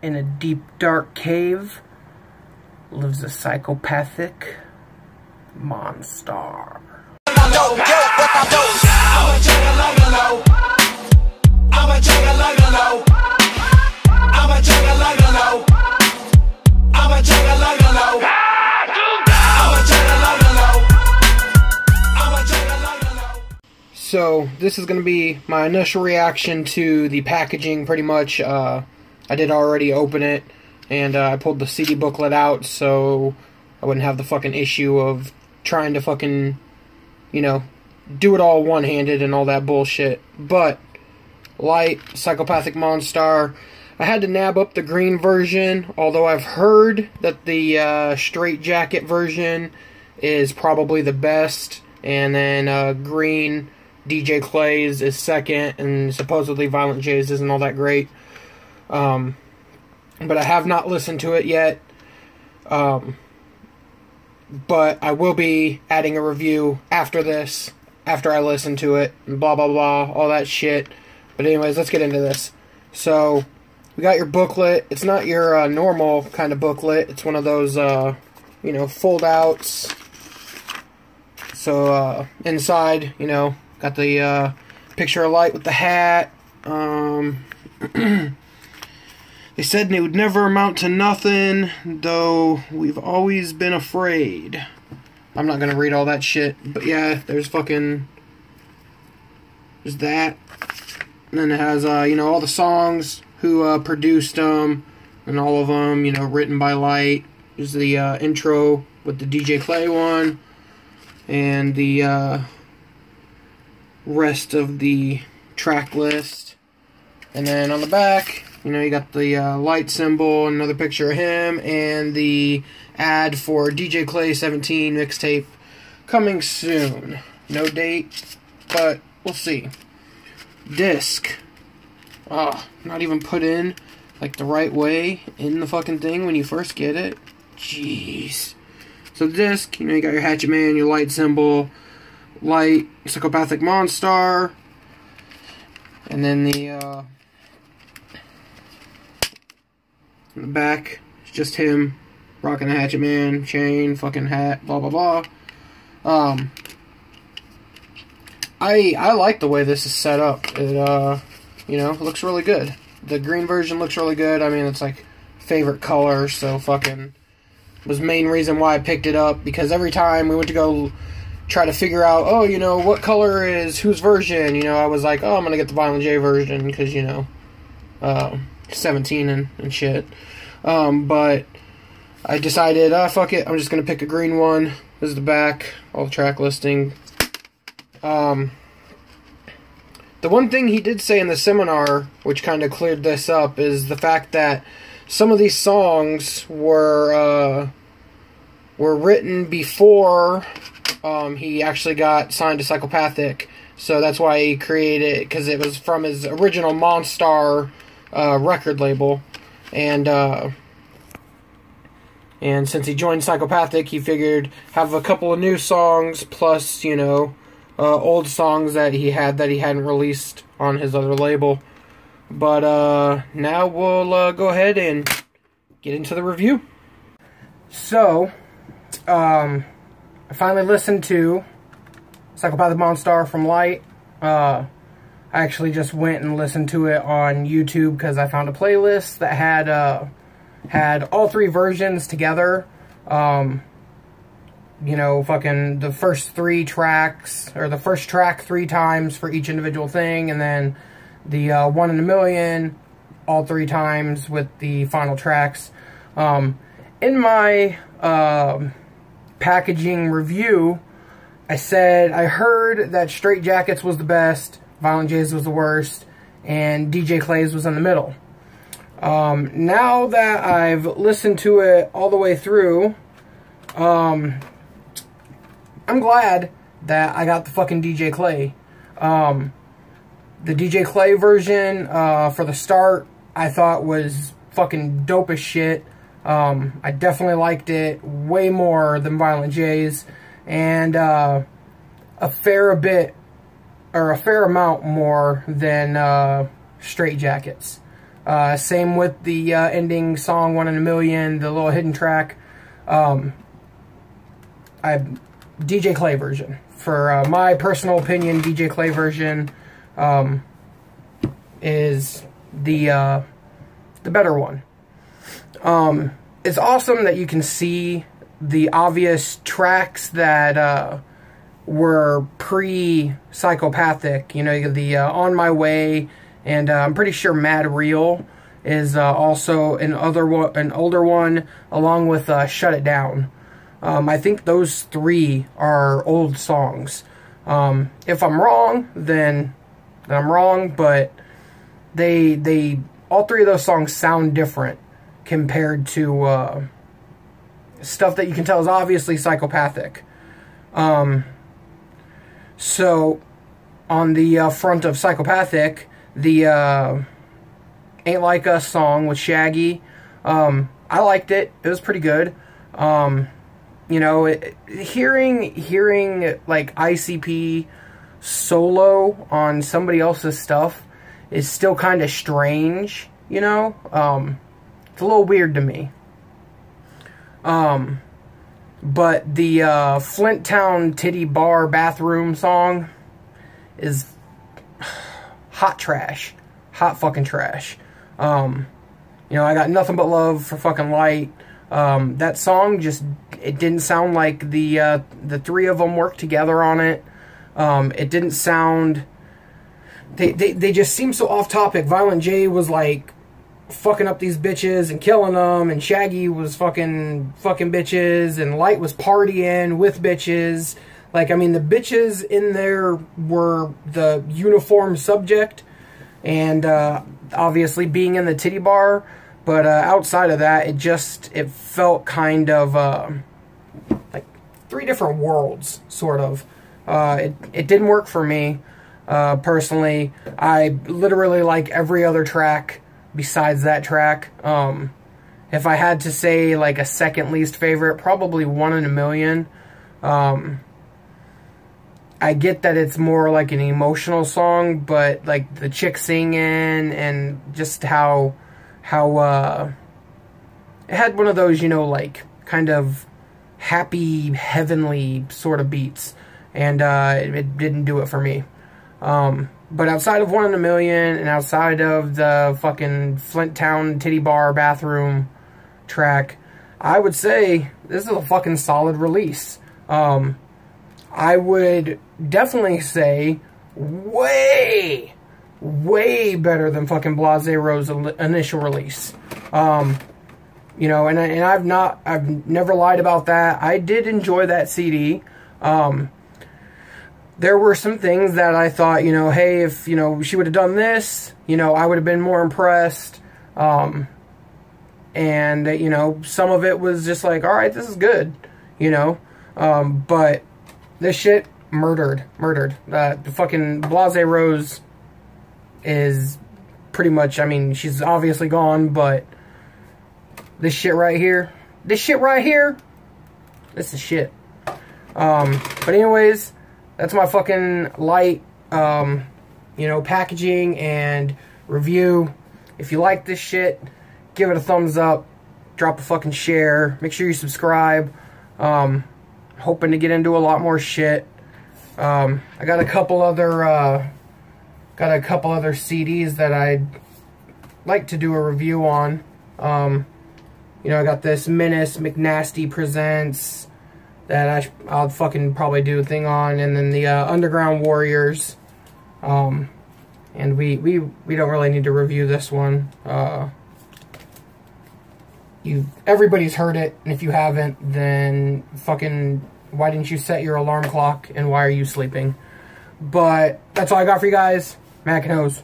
In a deep, dark cave lives a psychopathic monstar. So, this is going to be my initial reaction to the packaging, pretty much. I did already open it, and I pulled the CD booklet out, so I wouldn't have the fucking issue of trying to fucking, you know, do it all one-handed and all that bullshit. But, Lyte, Psychopathic Monstar, I had to nab up the green version, although I've heard that the straight jacket version is probably the best, and then green DJ Clay's is second, and supposedly Violent J's isn't all that great. But I have not listened to it yet. But I will be adding a review after this, after I listen to it, and blah, blah, blah, all that shit. But anyways, let's get into this. So, we got your booklet. It's not your normal kind of booklet. It's one of those, you know, fold-outs. So, inside, you know, got the picture of Lyte with the hat. They said it would never amount to nothing, though we've always been afraid. I'm not gonna read all that shit, but yeah, there's that. And then it has, you know, all the songs, who produced them, and all of them, you know, written by Lyte. There's the intro with the DJ Clay one, and the rest of the track list. And then on the back, you know, you got the Lyte symbol, another picture of him, and the ad for DJ Clay 17 mixtape coming soon. No date, but we'll see. Disc. Oh, not even put in, like, the right way in the fucking thing when you first get it. Jeez. So the disc, you know, you got your Hatchet Man, your Lyte symbol, Lyte, Psychopathic Monstar, and then the, in the back, it's just him rocking a Hatchet Man, chain, fucking hat, blah, blah, blah. I like the way this is set up. It, you know, looks really good. The green version looks really good. I mean, it's like favorite color, so fucking was the main reason why I picked it up, because every time we went to go try to figure out, oh, you know, what color is whose version, you know, I was like, oh, I'm gonna get the Violent J version, because, you know, 17 and shit. But I decided, fuck it, I'm just gonna pick a green one. This is the back, all the track listing. The one thing he did say in the seminar, which kind of cleared this up, is the fact that some of these songs were written before he actually got signed to Psychopathic. So that's why he created it, because it was from his original Monstar record label. And since he joined Psychopathic, he figured have a couple of new songs, plus, you know, old songs that he hadn't released on his other label. But now we'll go ahead and get into the review. So, I finally listened to Psychopathic Monstar from Lyte. I actually just went and listened to it on YouTube because I found a playlist that had all three versions together. You know, fucking the first three tracks, or the first track 3 times for each individual thing, and then the 1 in a Million all 3 times with the final tracks. In my packaging review, I said I heard that Straight Jackets was the best, Violent J's was the worst, and DJ Clay's was in the middle. Now that I've listened to it all the way through, I'm glad that I got the fucking DJ Clay. The DJ Clay version, for the start, I thought was fucking dope as shit. I definitely liked it way more than Violent J's, and a fair amount more than Straight Jackets. Same with the ending song, One in a Million, the little hidden track. DJ Clay version. For my personal opinion, DJ Clay version is the better one. It's awesome that you can see the obvious tracks that were pre-Psychopathic. You know, the On My Way, and I'm pretty sure Mad Real is also an older one, along with Shut It Down. I think those three are old songs. If I'm wrong, then I'm wrong, but all three of those songs sound different compared to stuff that you can tell is obviously Psychopathic. So, on the front of Psychopathic, the Ain't Like Us song with Shaggy, I liked it. It was pretty good. You know, hearing like ICP solo on somebody else's stuff is still kind of strange, you know? It's a little weird to me. But the Flint Town Titty Bar Bathroom song is hot trash. Hot fucking trash. You know, I got nothing but love for fucking Lyte. That song just, it didn't sound like the three of them worked together on it. It didn't sound, they just seemed so off topic. Violent J was like fucking up these bitches and killing them, and Shaggy was fucking bitches, and Lyte was partying with bitches. Like, I mean, the bitches in there were the uniform subject, and obviously being in the titty bar. But outside of that, it felt kind of like three different worlds, sort of. It didn't work for me, personally. I literally like every other track besides that track. If I had to say like a second least favorite, probably One in a Million. I get that it's more like an emotional song, but like the chick singing and just how it had one of those, you know, like kind of happy, heavenly sort of beats, and it didn't do it for me. But outside of One in a Million and outside of the fucking Flint Town Titty Bar Bathroom track, I would say this is a fucking solid release. I would definitely say way better than fucking Blase Rose's initial release. You know, and I've never lied about that. I did enjoy that CD. There were some things that I thought, you know, hey, if, you know, she would have done this, you know, I would have been more impressed. And, you know, some of it was just like, alright, this is good, you know. But this shit, murdered. The fucking Blase Rose is pretty much, I mean, she's obviously gone, but this shit right here, this is shit. But anyways, that's my fucking Lyte, you know, packaging and review. If you like this shit, give it a thumbs up, drop a fucking share, make sure you subscribe. Hoping to get into a lot more shit. I got a couple other CDs that I'd like to do a review on. You know, I got this Menace McNasty Presents that I'll fucking probably do a thing on, and then the Underground Warriors. And we don't really need to review this one. Everybody's heard it, and if you haven't, then fucking why didn't you set your alarm clock, and why are you sleeping? But that's all I got for you guys. Mac and Hose.